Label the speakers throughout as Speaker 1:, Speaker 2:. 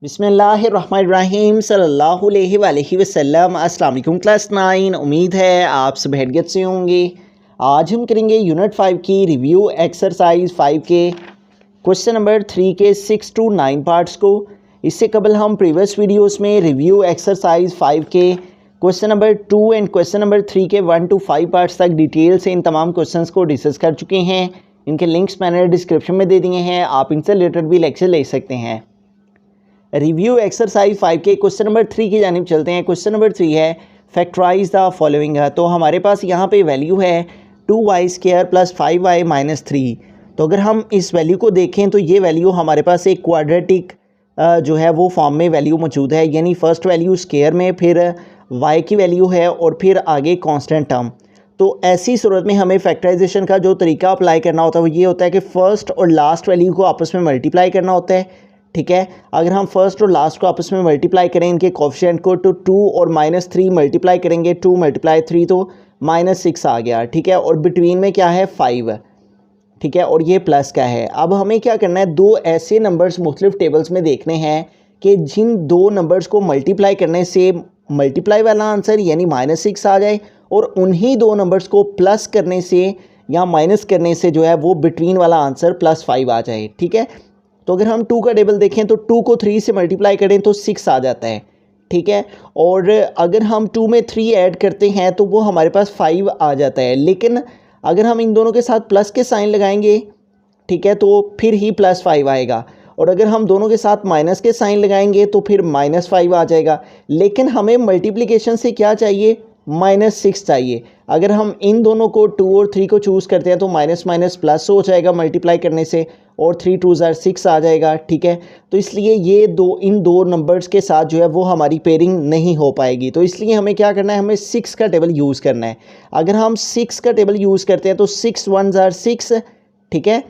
Speaker 1: बिस्मिल्लाहिर्रहमानिर्रहीम सल्लल्लाहु अलैहि वसल्लम। अस्सलाम वालेकुम क्लास 9। उम्मीद है आप सब खैरियत से होंगे। आज हम करेंगे यूनिट 5 की रिव्यू एक्सरसाइज 5 के क्वेश्चन नंबर 3 के 6 to 9 पार्ट्स को। इससे कबल हम प्रीवियस वीडियोस में रिव्यू एक्सरसाइज 5 के question number 2 and question number 3 के 1 to 5 पार्ट्स तक डिटेल से इन तमाम क्वेश्चंस को डिस्कस कर चुके हैं। इनके लिंक्स मैंने डिस्क्रिप्शन में दे दिए हैं, आप इनसे रिलेटेड भी लेक्चर ले सकते हैं। रिव्यू एक्सरसाइज 5 के क्वेश्चन नंबर 3 की जानिब चलते हैं। क्वेश्चन नंबर 3 है फैक्टराइज द फॉलोइंग। तो हमारे पास यहाँ पे वैल्यू है 2y² + 5y - 3। तो अगर हम इस वैल्यू को देखें तो ये वैल्यू हमारे पास एक क्वाड्रेटिक जो है वो फॉर्म में वैल्यू मौजूद है, यानी फर्स्ट वैल्यू स्केयर में, फिर y की वैल्यू है और फिर आगे कांस्टेंट टर्म। तो ऐसी सूरत में हमें फैक्टराइजेशन का जो तरीका अप्लाई करना होता है वो ये होता है कि फ़र्स्ट और लास्ट वैल्यू को आपस में मल्टीप्लाई करना होता है। ठीक है, अगर हम फर्स्ट और लास्ट को आपस में मल्टीप्लाई करें इनके कोफिशिएंट को, तो 2 और -3 मल्टीप्लाई करेंगे, 2 × 3 तो -6 आ गया। ठीक है, और बिटवीन में क्या है 5। ठीक है, और ये प्लस का है। अब हमें क्या करना है, दो ऐसे नंबर्स मुख्तलिफ टेबल्स में देखने हैं कि जिन दो नंबर्स को मल्टीप्लाई करने से मल्टीप्लाई वाला आंसर यानी -6 आ जाए, और उन्हीं दो नंबर्स को प्लस करने से या माइनस करने से जो है वो बिटवीन वाला आंसर +5 आ जाए। ठीक है, तो अगर हम 2 का टेबल देखें तो 2 को 3 से मल्टीप्लाई करें तो 6 आ जाता है। ठीक है, और अगर हम 2 में 3 ऐड करते हैं तो वो हमारे पास 5 आ जाता है। लेकिन अगर हम इन दोनों के साथ प्लस के साइन लगाएंगे, ठीक है, तो फिर ही +5 आएगा, और अगर हम दोनों के साथ माइनस के साइन लगाएंगे तो फिर -5 आ जाएगा। लेकिन हमें मल्टीप्लिकेशन से क्या चाहिए, -6 चाहिए। अगर हम इन दोनों को 2 और 3 को चूज़ करते हैं तो माइनस माइनस प्लस हो जाएगा मल्टीप्लाई करने से, और 3 2 6 आ जाएगा। ठीक है, तो इसलिए ये इन दो नंबर्स के साथ जो है वो हमारी पेयरिंग नहीं हो पाएगी। तो इसलिए हमें क्या करना है, हमें 6 का टेबल यूज़ करना है। अगर हम 6 का टेबल यूज़ करते हैं तो 6 1 6। ठीक है,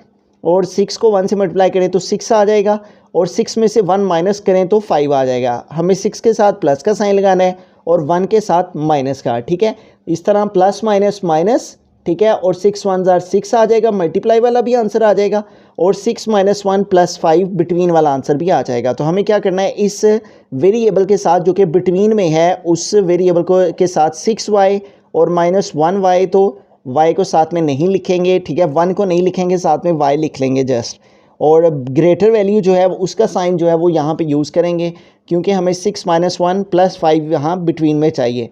Speaker 1: और 6 को 1 से मल्टीप्लाई करें तो 6 आ जाएगा, और 6 में से 1 माइनस करें तो 5 आ जाएगा। हमें 6 के साथ प्लस का साइन लगाना है और 1 के साथ माइनस का। ठीक है, इस तरह प्लस माइनस माइनस। ठीक है, और 6 1 6 आ जाएगा, मल्टीप्लाई वाला भी आंसर आ जाएगा, और 6 - 1 + 5 बिटवीन वाला आंसर भी आ जाएगा। तो हमें क्या करना है, इस वेरिएबल के साथ जो कि बिटवीन में है उस वेरिएबल को के साथ 6y और -1y, तो y को साथ में नहीं लिखेंगे। ठीक है, 1 को नहीं लिखेंगे, साथ में y लिख लेंगे जस्ट, और ग्रेटर वैल्यू जो है उसका साइन जो है वो यहाँ पे यूज़ करेंगे, क्योंकि हमें 6 - 1 + 5 यहाँ बिटवीन में चाहिए।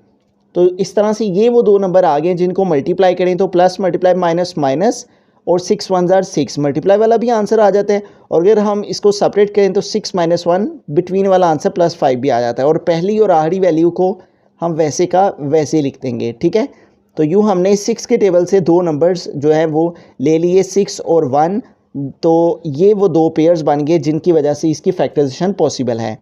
Speaker 1: तो इस तरह से ये वो दो नंबर आ गए जिनको मल्टीप्लाई करें तो प्लस मल्टीप्लाई माइनस माइनस, और 6 1 6 मल्टीप्लाई वाला भी आंसर आ जाता है, और अगर हम इसको सेपरेट करें तो 6 - 1 बिटवीन वाला आंसर +5 भी आ जाता है, और पहली और आखिरी वैल्यू को हम वैसे का वैसे ही लिख देंगे। ठीक है, तो यूँ हमने 6 के टेबल से दो नंबर्स जो है वो ले लिए, 6 और 1। तो ये वो दो पेयर्स बन गए जिनकी वजह से इसकी फैक्टराइजेशन पॉसिबल है।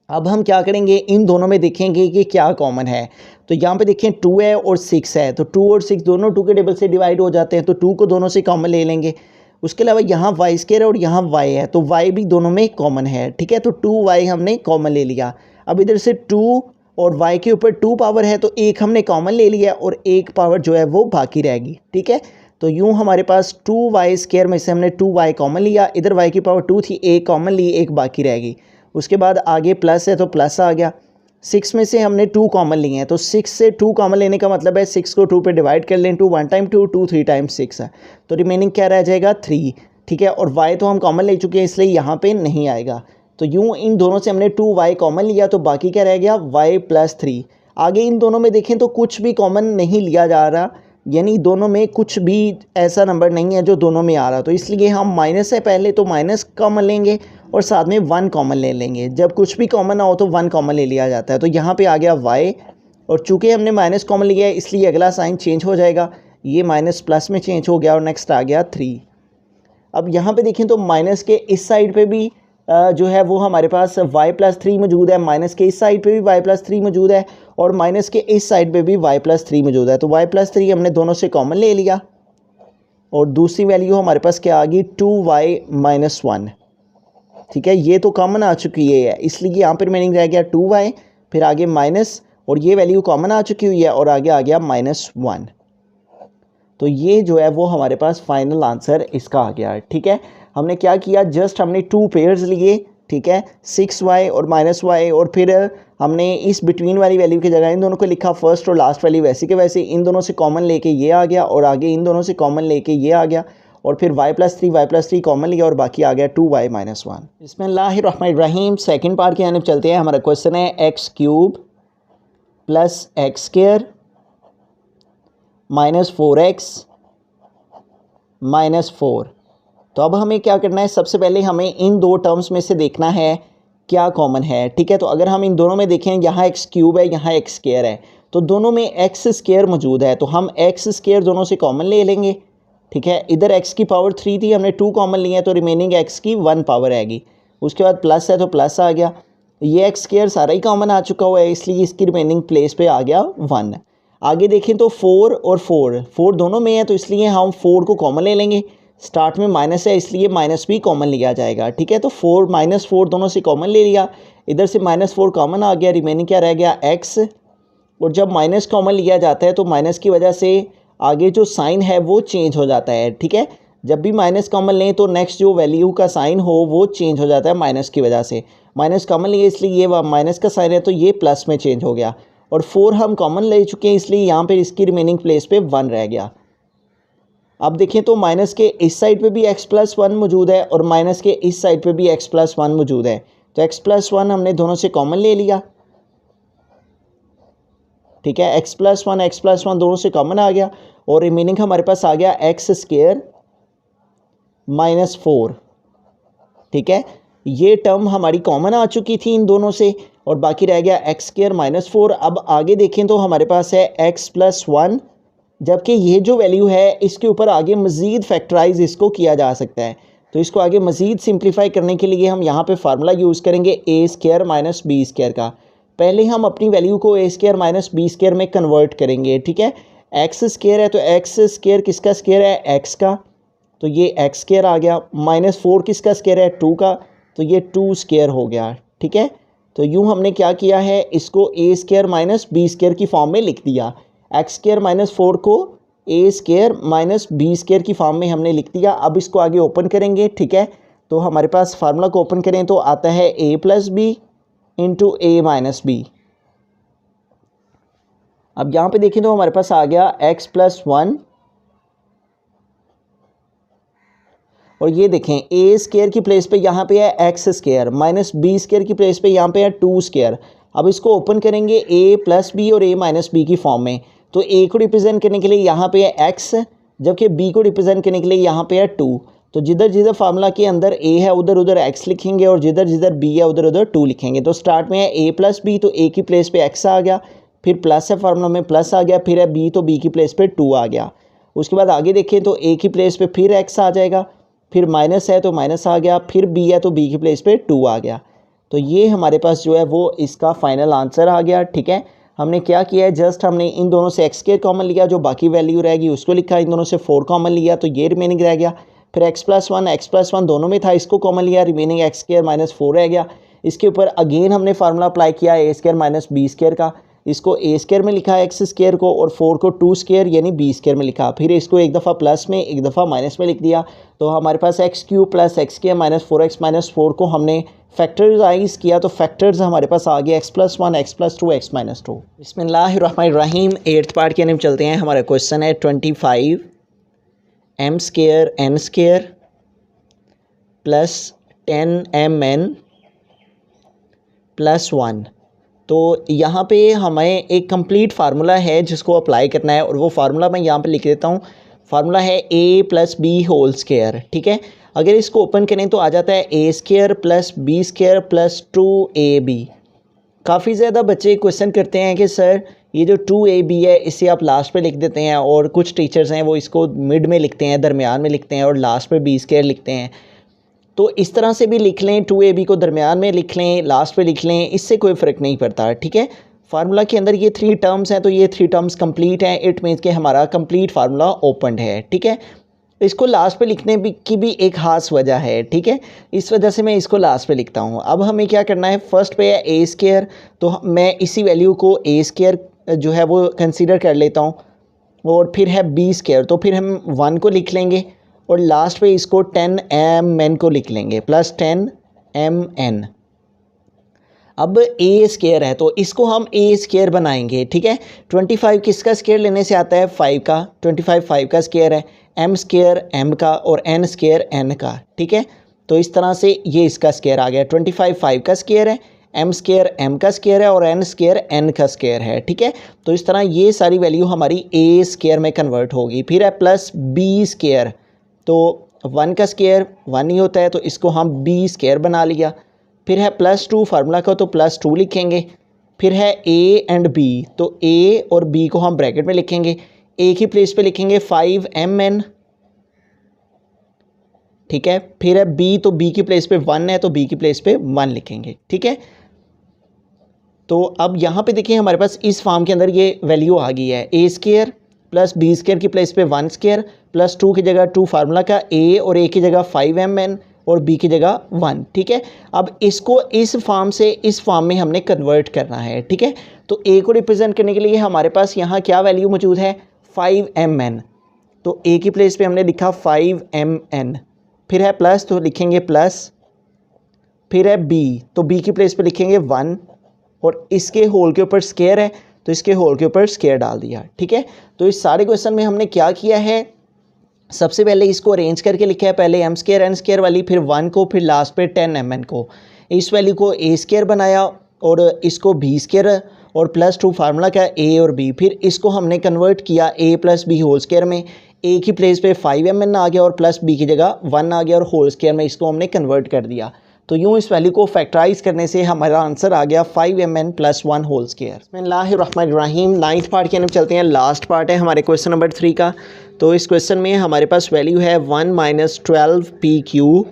Speaker 1: अब हम क्या करेंगे, इन दोनों में देखेंगे कि क्या कॉमन है। तो यहाँ पे देखें 2 है और 6 है, तो 2 और 6 दोनों 2 के टेबल से डिवाइड हो जाते हैं, तो 2 को दोनों से कॉमन ले लेंगे। उसके अलावा यहाँ y² है और यहाँ y है, तो y भी दोनों में कॉमन है। ठीक है, तो 2y हमने कॉमन ले लिया। अब इधर से 2 और y के ऊपर 2 पावर है, तो एक हमने कॉमन ले लिया और एक पावर जो है वो बाकी रहेगी। ठीक है, तो यूँ हमारे पास 2y² में से हमने 2y कॉमन लिया, इधर y की पावर 2 थी, एक कॉमन ली, एक बाकी रहेगी। उसके बाद आगे प्लस है तो प्लस आ गया। 6 में से हमने 2 कॉमन लिए हैं, तो 6 से 2 कॉमन लेने का मतलब है 6 को 2 पे डिवाइड कर लें, 2 1 टाइम 2 2 3 टाइम्स 6 है, तो रिमेनिंग क्या रह जाएगा 3। ठीक है, और y तो हम कॉमन ले चुके हैं इसलिए यहाँ पे नहीं आएगा। तो यूँ इन दोनों से हमने 2y कॉमन लिया, तो बाकी क्या रह गया y + 3। आगे इन दोनों में देखें तो कुछ भी कॉमन नहीं लिया जा रहा, यानी दोनों में कुछ भी ऐसा नंबर नहीं है जो दोनों में आ रहा, तो इसलिए हम माइनस है पहले तो माइनस कॉमन लेंगे और साथ में 1 कॉमन ले लेंगे। जब कुछ भी कॉमन ना हो तो 1 कॉमन ले लिया जाता है। तो यहाँ पे आ गया y, और चूँकि हमने माइनस कॉमन लिया है इसलिए अगला साइन चेंज हो जाएगा, ये माइनस प्लस में चेंज हो गया, और नेक्स्ट आ गया 3। अब यहाँ पे देखें तो माइनस के इस साइड पे भी जो है वो हमारे पास y + 3 मौजूद है, माइनस के इस साइड पे भी y + 3 मौजूद है, और माइनस के इस साइड पे भी y + 3 मौजूद है। तो y + 3 हमने दोनों से कॉमन ले लिया, और दूसरी वैल्यू हमारे पास क्या आ गई, 2y - 1। ठीक है, ये तो कॉमन आ चुकी है, इसलिए यहाँ पर मीनिंग रह गया 2y, फिर आगे माइनस, और ये वैल्यू कॉमन आ चुकी हुई है, और आगे आ गया -1। तो ये जो है वो हमारे पास फाइनल आंसर इसका आ गया। ठीक है, हमने क्या किया, जस्ट हमने 2 पेयर्स लिए, ठीक है, 6y और -y, और फिर हमने इस बिटवीन वाली वैल्यू की जगह इन दोनों को लिखा, फर्स्ट और लास्ट वैल्यू वैसे के वैसे, इन दोनों से कॉमन लेके ये आ गया और आगे इन दोनों से कॉमन लेके ये आ गया, और फिर y+3 कॉमन लिया और बाकी आ गया 2y - 1। बिस्मिल्लाहिर्रहमानिर्रहीम। सेकंड पार्ट की जानिब चलते हैं। हमारा क्वेश्चन है x³ + x² - 4x - 4। तो अब हमें क्या करना है, सबसे पहले हमें इन दो टर्म्स में से देखना है क्या कॉमन है, ठीक है। तो अगर हम इन दोनों में देखें, यहाँ x³ है, यहाँ x² है, तो दोनों में x² मौजूद है, तो हम x² दोनों से कॉमन ले लेंगे, ठीक है। इधर x की पावर 3 थी, हमने 2 कॉमन लिए हैं, तो रिमेनिंग x की 1 पावर आएगी। उसके बाद प्लस है तो प्लस आ गया, ये x² सारा ही कॉमन आ चुका हुआ है, इसलिए इसकी रिमेनिंग प्लेस पे आ गया 1। आगे देखें तो 4 और 4 दोनों में है, तो इसलिए हम 4 को कॉमन ले लेंगे। स्टार्ट में माइनस है, इसलिए माइनस भी कॉमन लिया जाएगा, ठीक है। तो 4 - 4 दोनों से कॉमन ले लिया, इधर से -4 कॉमन आ गया, रिमेनिंग क्या रह गया x। और जब माइनस कॉमन लिया जाता है तो माइनस की वजह से आगे जो साइन है वो चेंज हो जाता है, ठीक है। जब भी माइनस कॉमन लें तो नेक्स्ट जो वैल्यू का साइन हो वो चेंज हो जाता है माइनस की वजह से। माइनस कॉमन लिए इसलिए ये माइनस का साइन है तो ये प्लस में चेंज हो गया, और 4 हम कॉमन ले चुके हैं, इसलिए यहाँ पर इसकी रिमेनिंग प्लेस पे 1 रह गया। अब देखें तो माइनस के इस साइड पे भी x+1 मौजूद है और माइनस के इस साइड पे भी x+1 मौजूद है, तो x+1 हमने दोनों से कॉमन ले लिया, ठीक है। x+1 दोनों से कॉमन आ गया, और रिमेनिंग हमारे पास आ गया x² - 4, ठीक है। ये टर्म हमारी कॉमन आ चुकी थी इन दोनों से, और बाकी रह गया x² - 4। अब आगे देखें तो हमारे पास है x+1, जबकि ये जो वैल्यू है इसके ऊपर आगे मज़ीद फैक्टराइज इसको किया जा सकता है, तो इसको आगे मज़ीद सिंप्लीफाई करने के लिए हम यहाँ पे फार्मूला यूज़ करेंगे a² - b² का। पहले हम अपनी वैल्यू को a² - b² में कन्वर्ट करेंगे, ठीक है। x² है तो x² किसका स्क्वायर है, x का, तो ये x² आ गया। -4 किसका स्क्वायर है, 2 का, तो ये 2² हो गया, ठीक है। तो यूँ हमने क्या किया है, इसको a² - b² की फॉर्म में लिख दिया। x² - 4 को a² - b² की फॉर्म में हमने लिख दिया। अब इसको आगे ओपन करेंगे, ठीक है। तो हमारे पास फार्मूला को ओपन करें तो आता है a + b × a - b। अब यहाँ पे देखें तो हमारे पास आ गया x+1, और ये देखें a² की प्लेस पे यहाँ पे है x² - b² की प्लेस पे यहाँ पे है 2²। अब इसको ओपन करेंगे a + b और a - b की फॉर्म में, तो a को रिप्रेजेंट करने के लिए यहाँ पे है x, जबकि b को रिप्रेजेंट करने के लिए यहाँ पे है 2। तो जिधर जिधर फार्मूला के अंदर a है उधर उधर x लिखेंगे, और जिधर जिधर b है उधर उधर 2 लिखेंगे। तो स्टार्ट में है a + b, तो a की प्लेस पे x आ गया, फिर प्लस है फार्मूला में प्लस आ गया, फिर है b तो b की प्लेस पे 2 आ गया। उसके बाद आगे देखें तो a की प्लेस पे फिर x आ जाएगा, फिर माइनस है तो माइनस आ गया, फिर b है तो b की प्लेस पे 2 आ गया। तो ये हमारे पास जो है वो इसका फाइनल आंसर आ गया, ठीक है। हमने क्या किया है, जस्ट हमने इन दोनों से x² कॉमन लिया, जो बाकी वैल्यू रहेगी उसको लिखा, इन दोनों से 4 कॉमन लिया तो ये रिमेनिंग रह गया। फिर x+1 दोनों में था, इसको कॉमन लिया, रिमेनिंग x² - 4 रह गया। इसके ऊपर अगेन हमने फार्मूला अप्लाई किया a² - b² का, इसको a² में लिखा x² को, और 4 को 2² यानी b² में लिखा। फिर इसको एक दफ़ा प्लस में एक दफ़ा माइनस में लिख दिया, तो हमारे पास x³ + x² - 4x - 4 को हमने फैक्टराइज किया, तो फैक्टर्स हमारे पास आ गए x+1 x+2 x - 2। बिस्मिल्लाहिर्रहमानिर्रहीम। 8th पार्ट की तरफ चलते हैं। हमारा क्वेश्चन है 25 m² n² + 10 mn + 1। तो यहाँ पे हमें एक कंप्लीट फार्मूला है जिसको अप्लाई करना है, और वो फार्मूला मैं यहाँ पे लिख देता हूँ। फार्मूला है a + b², ठीक है। अगर इसको ओपन करें तो आ जाता है a² + b² + 2ab। काफ़ी ज़्यादा बच्चे क्वेश्चन करते हैं कि सर ये जो 2ab है इसे आप लास्ट पे लिख देते हैं, और कुछ टीचर्स हैं वो इसको मिड में लिखते हैं, दरमियान में लिखते हैं, और लास्ट पे b² लिखते हैं। तो इस तरह से भी लिख लें, 2ab को दरमियान में लिख लें, लास्ट पे लिख लें, इससे कोई फ़र्क नहीं पड़ता, ठीक है। फार्मूला के अंदर ये 3 टर्म्स हैं, तो ये 3 टर्म्स कंप्लीट हैं, इट मीन्स कि हमारा कंप्लीट फार्मूला ओपनड है, ठीक है। इसको लास्ट पे लिखने की भी एक ख़ास वजह है, ठीक है। इस वजह से मैं इसको लास्ट पे लिखता हूँ। अब हमें क्या करना है, फर्स्ट पे है a², तो मैं इसी वैल्यू को a² जो है वो कंसीडर कर लेता हूँ, और फिर है b², तो फिर हम 1 को लिख लेंगे, और लास्ट पे इसको 10 mn को लिख लेंगे, +10 mn। अब ए स्केयर है तो इसको हम ए स्केयर बनाएंगे, ठीक है। 25 किसका स्केयर लेने से आता है, 5 का। 25 5 का स्केयर है, एम स्केयर एम का और एन स्केयर एन का, ठीक है। तो इस तरह से ये इसका स्केयर आ गया। 25 5 का स्केयर है, एम स्केयर एम का स्केयर है और एन स्केयर एन का स्केयर है, ठीक है। तो इस तरह ये सारी वैल्यू हमारी ए स्केयर में कन्वर्ट होगी। फिर है प्लस बी स्केयर, तो 1 का स्केयर 1 ही होता है तो इसको हम बी स्केयर बना लिया। फिर है +2 फार्मूला का तो +2 लिखेंगे। फिर है ए एंड बी, तो ए और बी को हम ब्रैकेट में लिखेंगे। ए की प्लेस पे लिखेंगे 5mn, ठीक है। फिर है बी, तो बी की प्लेस पे 1 है तो बी की प्लेस पे 1 लिखेंगे, ठीक है। तो अब यहाँ पे देखिए हमारे पास इस फॉर्म के अंदर ये वैल्यू आ गई है, ए स्केयर प्लस बी स्केयर की प्लेस पे 1 स्केयर +2 की जगह 2 फार्मूला का ए और ए की जगह 5mn और बी की जगह 1, ठीक है। अब इसको इस फॉर्म से इस फॉर्म में हमने कन्वर्ट करना है, ठीक है। तो ए को रिप्रेजेंट करने के लिए हमारे पास यहाँ क्या वैल्यू मौजूद है, 5mn। तो ए की प्लेस पे हमने लिखा 5mn। फिर है प्लस तो लिखेंगे प्लस। फिर है बी, तो बी की प्लेस पे लिखेंगे 1 और इसके होल के ऊपर स्केयर है तो इसके होल के ऊपर स्केयर डाल दिया, ठीक है। तो इस सारे क्वेश्चन में हमने क्या किया है, सबसे पहले इसको अरेंज करके लिखा है, पहले एम स्केयर एन स्केयर वाली, फिर 1 को, फिर लास्ट पे 10mn को। इस वैल्यू को ए स्केयर बनाया और इसको बी स्केयर और +2 फार्मूला का ए और बी। फिर इसको हमने कन्वर्ट किया a + b होल स्केयर में। ए की प्लेस पे 5mn आ गया और प्लस बी की जगह 1 आ गया और होल स्केयर में इसको हमने कन्वर्ट कर दिया। तो यूँ इस वैल्यू को फैक्टराइज करने से हमारा आंसर आ गया 5mn + 1 होल स्केयर। बिस्मिल्लाहिर्रहमानिर्रहीम। 9th पार्ट की तरफ चलते हैं, लास्ट पार्ट है हमारे क्वेश्चन नंबर 3 का। तो इस क्वेश्चन में हमारे पास वैल्यू है 1 - 12pq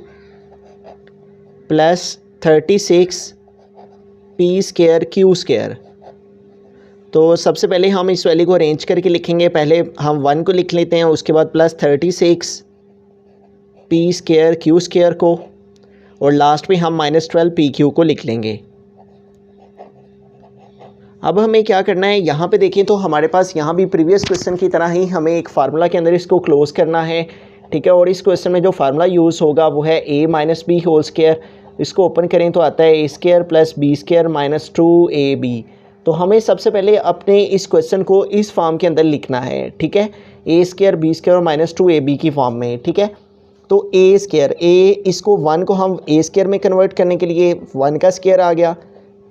Speaker 1: + 36p² q स्क्वायर। तो सबसे पहले हम इस वैल्यू को अरेंज करके लिखेंगे। पहले हम 1 को लिख लेते हैं, उसके बाद +36p² q स्क्वायर को और लास्ट में हम -12pq को लिख लेंगे। अब हमें क्या करना है, यहाँ पे देखें तो हमारे पास यहाँ भी प्रीवियस क्वेश्चन की तरह ही हमें एक फार्मूला के अंदर इसको क्लोज करना है, ठीक है। और इस क्वेश्चन में जो फार्मूला यूज़ होगा वो है a - b होल स्क्वायर। इसको ओपन करें तो आता है a² + b² - 2ab। तो हमें सबसे पहले अपने इस क्वेश्चन को इस फॉर्म के अंदर लिखना है, ठीक है, a² b² और -2ab की फॉर्म में, ठीक है। तो a इसको 1 को हम a² में कन्वर्ट करने के लिए 1 का स्क्वायर आ गया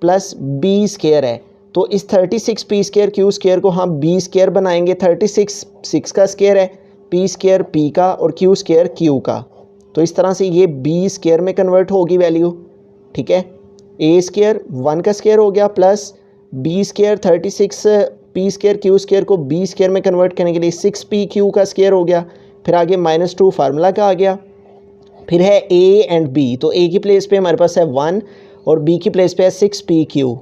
Speaker 1: प्लस b² है तो इस 36p² q स्क्वायर को हम b² बनाएंगे। 36 6 का स्क्वायर है, p² p का और q² q का। तो इस तरह से ये b² में कन्वर्ट होगी वैल्यू, ठीक है। a² 1 का स्क्वायर हो गया plus b² 36p² q square को b² में कन्वर्ट करने के लिए 6pq का स्क्वायर हो गया। फिर आगे -2 फार्मूला का आ गया। फिर है a एंड b, तो a की प्लेस पे हमारे पास है 1 और b की प्लेस पे है 6pq।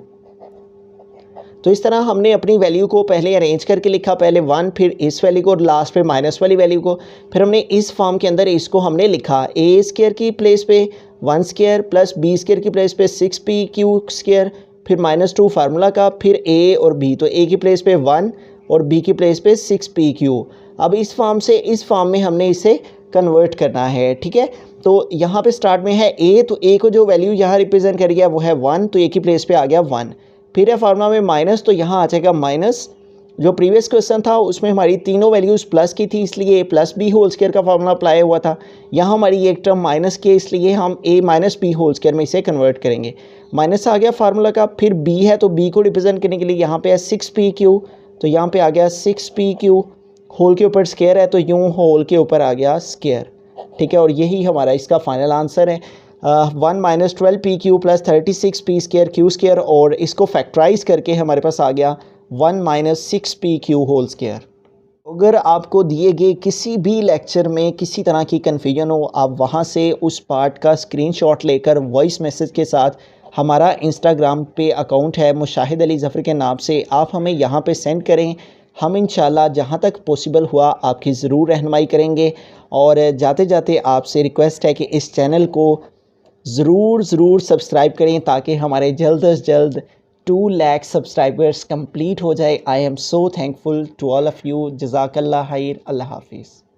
Speaker 1: तो इस तरह हमने अपनी वैल्यू को पहले अरेंज करके लिखा, पहले 1 फिर इस वैल्यू को और लास्ट पे माइनस वाली वैल्यू को। फिर हमने इस फॉर्म के अंदर इसको हमने लिखा a² की प्लेस पे 1² प्लस b² की प्लेस पे 6pq², फिर -2 फार्मूला का, फिर a और b, तो a की प्लेस पे 1 और b की प्लेस पे 6pq। अब इस फॉर्म से इस फॉर्म में हमने इसे कन्वर्ट करना है, ठीक है। तो यहाँ पे स्टार्ट में है a, तो a को जो वैल्यू यहाँ रिप्रेजेंट कर गया वो है 1, तो a की प्लेस पे आ गया 1। फिर है फार्मूला में माइनस, तो यहाँ आ जाएगा माइनस। जो प्रीवियस क्वेश्चन था उसमें हमारी तीनों वैल्यूज़ प्लस की थी, इसलिए a + b होल स्क्वायर का फार्मूला अप्लाई हुआ था। यहाँ हमारी एक टर्म माइनस की है, इसलिए हम a - b होल स्क्वायर में इसे कन्वर्ट करेंगे। माइनस आ गया फार्मूला का। फिर b है तो b को रिप्रेजेंट करने के लिए यहाँ पे है 6pq, तो यहाँ पे आ गया 6pq। होल के ऊपर स्क्वायर है तो यूँ होल के ऊपर आ गया स्क्वायर, ठीक है। और यही हमारा इसका फाइनल आंसर है 1 - 12pq + 36p² q स्क्वायर। और इसको फैक्टराइज करके हमारे पास आ गया 1 - 6pq होल स्क्वायर। अगर आपको दिए गए किसी भी लेक्चर में किसी तरह की कन्फ्यूजन हो, आप वहाँ से उस पार्ट का स्क्रीनशॉट लेकर वॉइस मैसेज के साथ, हमारा इंस्टाग्राम पे अकाउंट है मुशाहिद अली ज़फ़र के नाम से, आप हमें यहाँ पे सेंड करें। हम इंशाल्लाह जहाँ तक पॉसिबल हुआ आपकी ज़रूर रहनुमाई करेंगे। और जाते जाते आपसे रिक्वेस्ट है कि इस चैनल को ज़रूर सब्सक्राइब करें ताकि हमारे जल्द अज जल्द 2 लाख सब्सक्राइबर्स कंप्लीट हो जाए। I am so thankful to all of you. जज़ाकल्लाह खैर। अल्लाह हाफिज़।